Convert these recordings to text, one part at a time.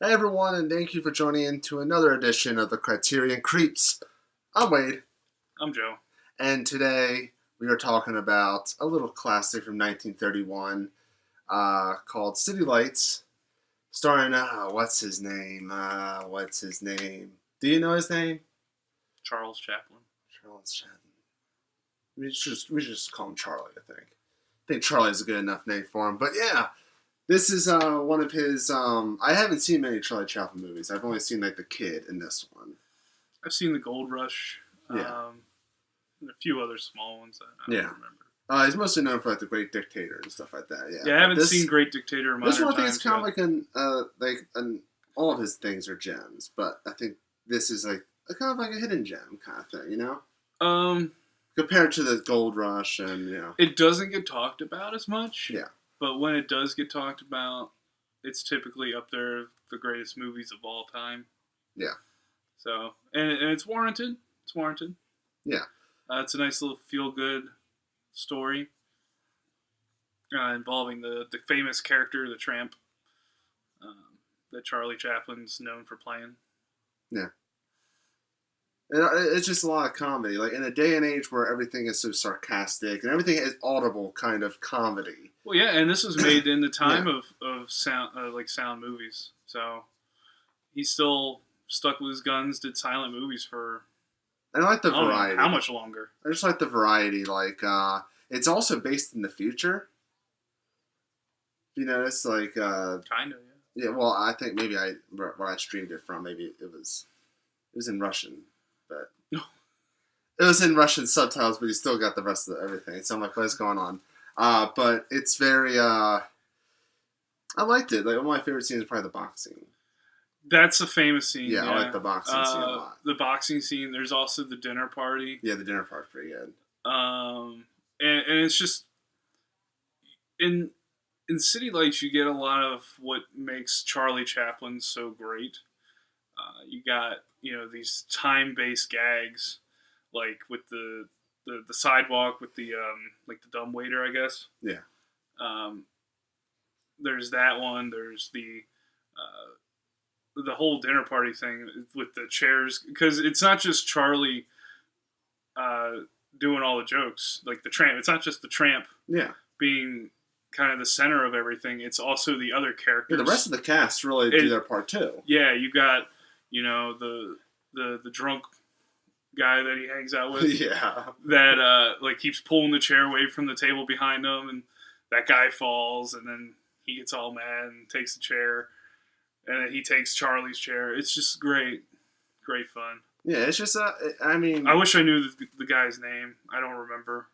Hey everyone, and thank you for joining in to another edition of the Criterion Creeps. I'm Wade, I'm Joe. and today we are talking about a little classic from 1931 called City Lights, starring, what's his name? Do you know his name? Charles Chaplin. Charles Chaplin. We should just call him Charlie, I think. I think Charlie's a good enough name for him, but yeah. This is one of his. I haven't seen many Charlie Chaplin movies. I've only seen like The Kid in this one. I've seen The Gold Rush. Yeah. And a few other small ones that I don't remember. He's mostly known for like The Great Dictator and stuff like that. Yeah. Yeah, I haven't seen Great Dictator. This one I think Times is kind of like all of his things are gems, but I think this is like kind of like a hidden gem kind of thing, you know? Compared to the Gold Rush and it doesn't get talked about as much. Yeah. But when it does get talked about, it's typically up there the greatest movies of all time. Yeah. So and it's warranted. It's warranted. Yeah. It's a nice little feel-good story involving the famous character, the tramp, that Charlie Chaplin's known for playing. Yeah. It's just a lot of comedy. Like in a day and age where everything is so sarcastic and everything is audible kind of comedy. Well, yeah, and this was made in the time of sound sound movies. So he's still stuck with his guns. Did silent movies for. And I like the variety. How much longer? I just like the variety. Like it's also based in the future. You notice, like kind of, yeah. Yeah. Well, I think maybe where I streamed it from, maybe it was in Russian. But it was in Russian subtitles, but you still got the rest of everything. So I'm like, what is going on? But it's very. I liked it. Like one of my favorite scenes is probably the boxing. That's a famous scene. Yeah, I like the boxing scene a lot. The boxing scene. There's also the dinner party. Yeah, the dinner party's pretty good. And it's just in City Lights, you get a lot of what makes Charlie Chaplin so great. You got these time-based gags, like with the sidewalk with the like the dumbwaiter, I guess. Yeah. There's that one. There's the whole dinner party thing with the chairs, because it's not just Charlie doing all the jokes, like the tramp. It's not just the tramp. Yeah. Being kind of the center of everything. It's also the other characters. Yeah, the rest of the cast really do their part too. Yeah, you got the drunk guy that he hangs out with. Yeah. That like keeps pulling the chair away from the table behind him, and that guy falls, and then he gets all mad and takes the chair, and then he takes Charlie's chair. It's just great fun. Yeah, it's just I mean, I wish I knew the guy's name. I don't remember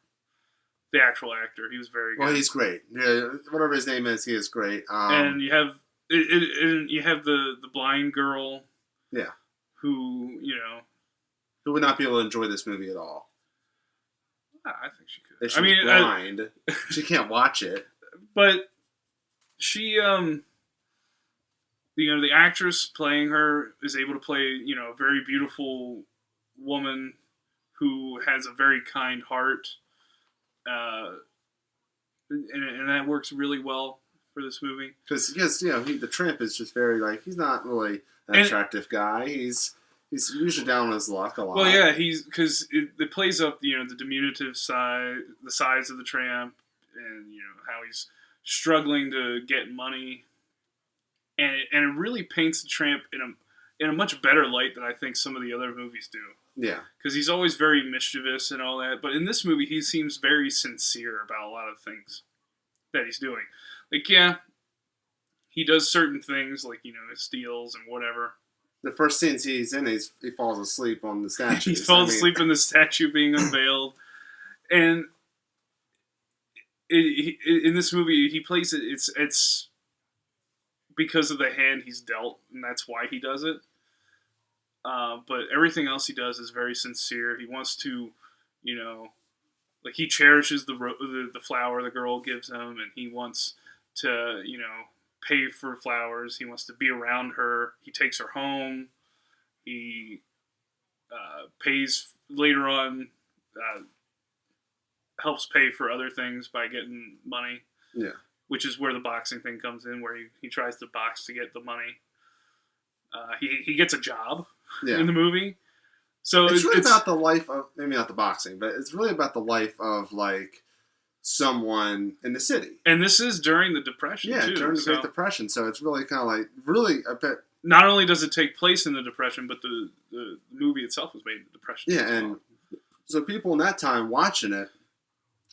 the actual actor. He was very good. Well, he's great. Yeah, whatever his name is, he is great. And you have the blind girl. Yeah. Who would not be able to enjoy this movie at all. I think she could. If she was blind, she can't watch it. But she, the actress playing her is able to play, a very beautiful woman who has a very kind heart. And that works really well for this movie. Because the tramp is just very, like, he's not really an attractive guy. He's usually down on his luck a lot. Well, yeah, because it plays up, the diminutive side, the size of the tramp, and, how he's struggling to get money. And it really paints the tramp in a much better light than I think some of the other movies do. Yeah. Because he's always very mischievous and all that. But in this movie, he seems very sincere about a lot of things that he's doing. Like, yeah, he does certain things, like, he steals and whatever. The first scenes he's in, he falls asleep on the statue. He falls asleep in the statue being unveiled. And in this movie, he plays it, it's because of the hand he's dealt, and that's why he does it. But everything else he does is very sincere. He wants to, like, he cherishes the flower the girl gives him, and he wants to, pay for flowers. He wants to be around her. He takes her home. He pays later on, helps pay for other things by getting money. Yeah. Which is where the boxing thing comes in, where he tries to box to get the money. He gets a job Yeah. in the movie. So it's really about the life of, maybe not the boxing, but it's really about the life of like someone in the city. And this is during the Depression, too. During the Great Depression. So it's really kind of like really a bit. Not only does it take place in the Depression, but the movie itself was made in the Depression. Yeah, and so people in that time watching it,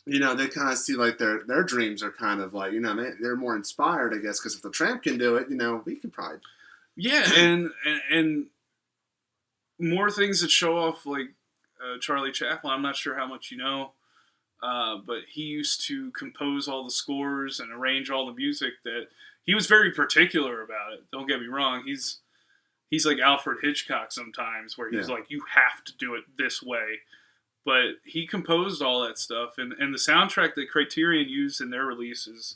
you know, they kind of see like their dreams are kind of like, you know, they're more inspired, I guess, because if the Tramp can do it, you know, we can probably. Yeah, and more things that show off like Charlie Chaplin. I'm not sure how much you know, but he used to compose all the scores and arrange all the music. That he was very particular about it. Don't get me wrong. He's like Alfred Hitchcock sometimes, where he's like, you have to do it this way. But he composed all that stuff, and the soundtrack that Criterion used in their release is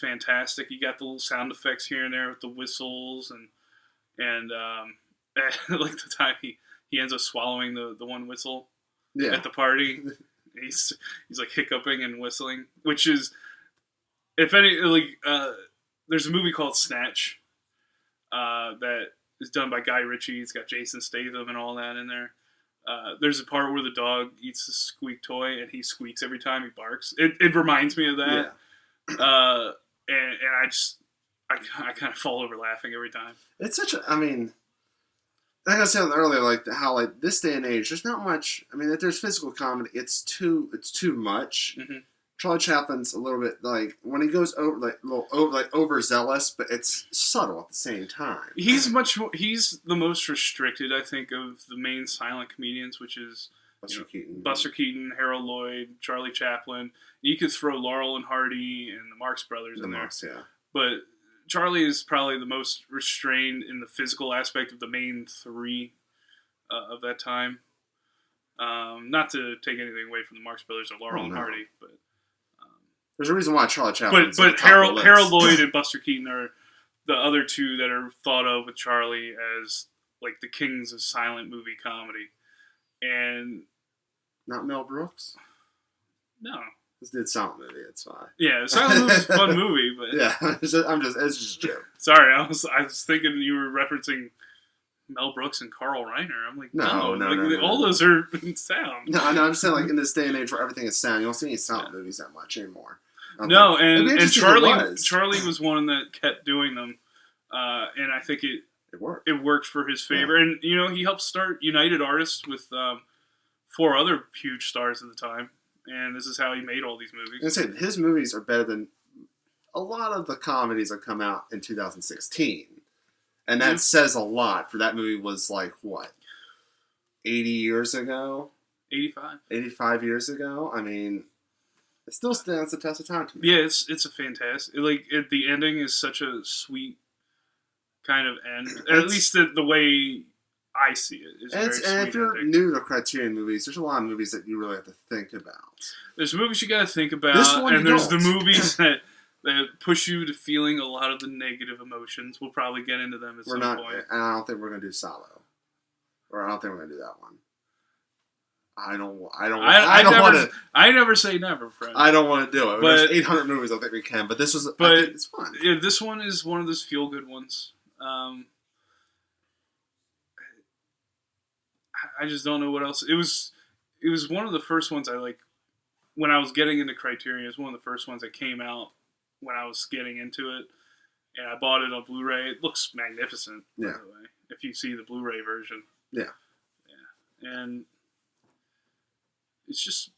fantastic. You got the little sound effects here and there with the whistles and like the time he ends up swallowing the one whistle at the party. He's like hiccuping and whistling, which is, if any, like there's a movie called Snatch that is done by Guy Ritchie. It's got Jason Statham and all that in there. There's a part where the dog eats a squeak toy and he squeaks every time he barks. It reminds me of that. Yeah. And I kind of fall over laughing every time. It's such a, I mean, like I said earlier, like how like this day and age, there's not much. I mean, if there's physical comedy, it's too much. Mm-hmm. Charlie Chaplin's a little bit like when he goes over like overzealous, but it's subtle at the same time. He's the most restricted, I think, of the main silent comedians, which is Buster Keaton, Harold Lloyd, Charlie Chaplin. You could throw Laurel and Hardy and the Marx Brothers in there. Yeah. But Charlie is probably the most restrained in the physical aspect of the main three of that time. Not to take anything away from the Marx Brothers or Laurel and Hardy, but there's a reason why Charlie Chaplin. But Harold Lloyd and Buster Keaton are the other two that are thought of with Charlie as like the kings of silent movie comedy, and not Mel Brooks. No. This did silent movie. It's fine. Yeah, silent movie is a fun movie, but yeah, it's just a joke. Sorry, I was thinking you were referencing Mel Brooks and Carl Reiner. I'm like, no. All those are sound. No, I'm just saying, like in this day and age where everything is sound, you don't see any silent movies that much anymore. No, and Charlie was one that kept doing them, and I think it worked. It worked for his favor, and you know he helped start United Artists with 4 other huge stars at the time. And this is how he made all these movies. I say his movies are better than a lot of the comedies that come out in 2016, and that says a lot. For that movie was like what, 80 years ago, 85 years ago. I mean, it still stands the test of time to me. Yeah, it's a fantastic. The ending is such a sweet kind of end. At least the way I see it. And if you're new to Criterion movies, there's a lot of movies that you really have to think about. There's movies you got to think about, and there's the movies that push you to feeling a lot of the negative emotions. We'll probably get into them at some point. And I don't think we're going to do Salo, or I don't think we're going to do that one. I don't want to. I never say never, friend. I don't want to do it. But there's 800 movies I think we can, but this was. But I think it's fun. Yeah, this one is one of those feel good ones. I just don't know what else. It was one of the first ones I like when I was getting into Criterion. It was one of the first ones that came out when I was getting into it, and I bought it on Blu-ray. It looks magnificent, by the way, if you see the Blu-ray version. Yeah. And it's just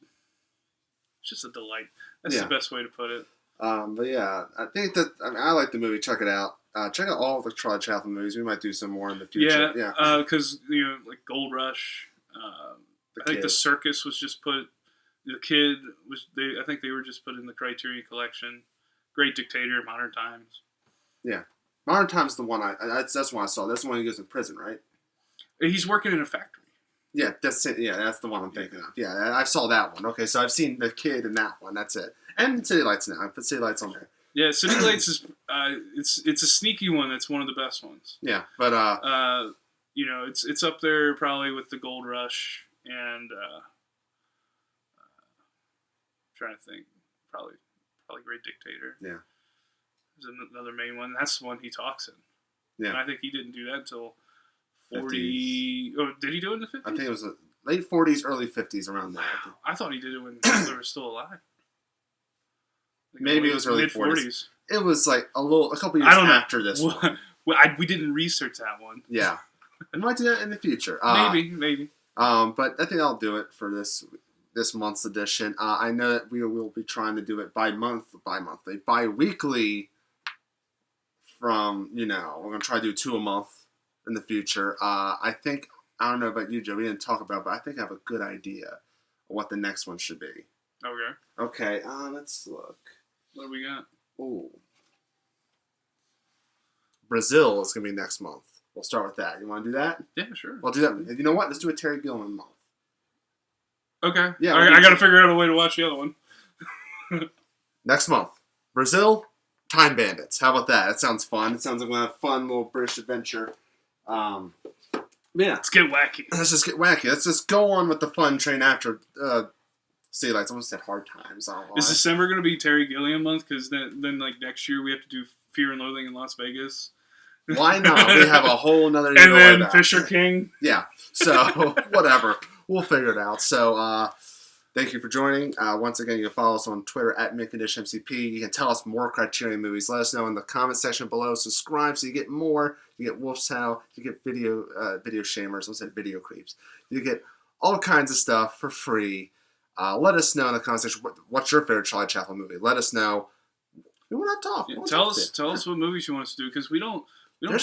a delight. That's the best way to put it. But yeah, I think that I like the movie. Check it out. Check out all of the Charlie Chaplin movies. We might do some more in the future. Yeah. Because like Gold Rush. I think The Circus was just put. The Kid was. I think they were just put in the Criterion Collection. Great Dictator, Modern Times. Yeah, Modern Times is the one that's one I saw. That's the one he goes in prison, right? He's working in a factory. Yeah, that's it. Yeah, that's the one I'm thinking of. Yeah, I saw that one. Okay, so I've seen The Kid in that one. That's it. And City Lights now. I put City Lights on there. Yeah, City Lights is it's a sneaky one. That's one of the best ones. Yeah, but it's up there probably with the Gold Rush and trying to think, probably Great Dictator. Yeah, there's another main one. That's the one he talks in. Yeah. And I think he didn't do that until 40. 50s. Oh, did he do it in the 50s? I think it was late 40s, early 50s, around there. I thought he did it when Hitler was still alive. Like Maybe it was early 40s. It was like a couple years after this one. Well, we didn't research that one. Yeah. We might do that in the future. Maybe. But I think I'll do it for this month's edition. I know that we will be trying to do it bi-weekly from, we're going to try to do 2 a month in the future. I don't know about you, Joe, we didn't talk about it, but I think I have a good idea of what the next one should be. Okay, let's look. What do we got? Ooh. Brazil is going to be next month. We'll start with that. You want to do that? Yeah, sure. We'll do that. You know what? Let's do a Terry Gilliam month. Okay. Yeah. I got to figure out a way to watch the other one. Next month. Brazil, Time Bandits. How about that? That sounds fun. It sounds like we'll have a fun little British adventure. Yeah. Let's get wacky. Let's just get wacky. Let's just go on with the fun train after Sea Lights. I almost said Hard Times. Is December going to be Terry Gilliam month? Because then like next year we have to do Fear and Loathing in Las Vegas. Why not? We have a whole nother year. And then Fisher King. Yeah. So, whatever. We'll figure it out. So, thank you for joining. Once again, you can follow us on Twitter at McCondishMCP. You can tell us more Criterion movies. Let us know in the comment section below. Subscribe so you get more. You get Wolf's Howl. You get video shamers. I said video creeps. You get all kinds of stuff for free. Let us know in the comment section what's your favorite Charlie Chaplin movie. Let us know. We want to talk. Yeah, tell us what movies you want us to do, because we don't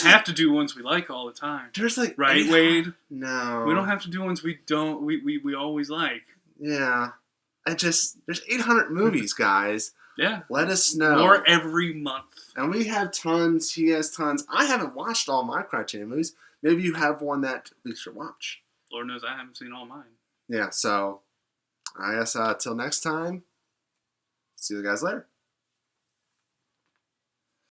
have to do ones we like all the time. There's like right, Wade? No. We don't have to do ones we always like. Yeah. There's 800 movies, guys. Yeah. Let us know. More every month. And we have tons. He has tons. I haven't watched all my Criterion movies. Maybe you have one that we should watch. Lord knows I haven't seen all mine. Yeah, so I guess till next time. See you guys later.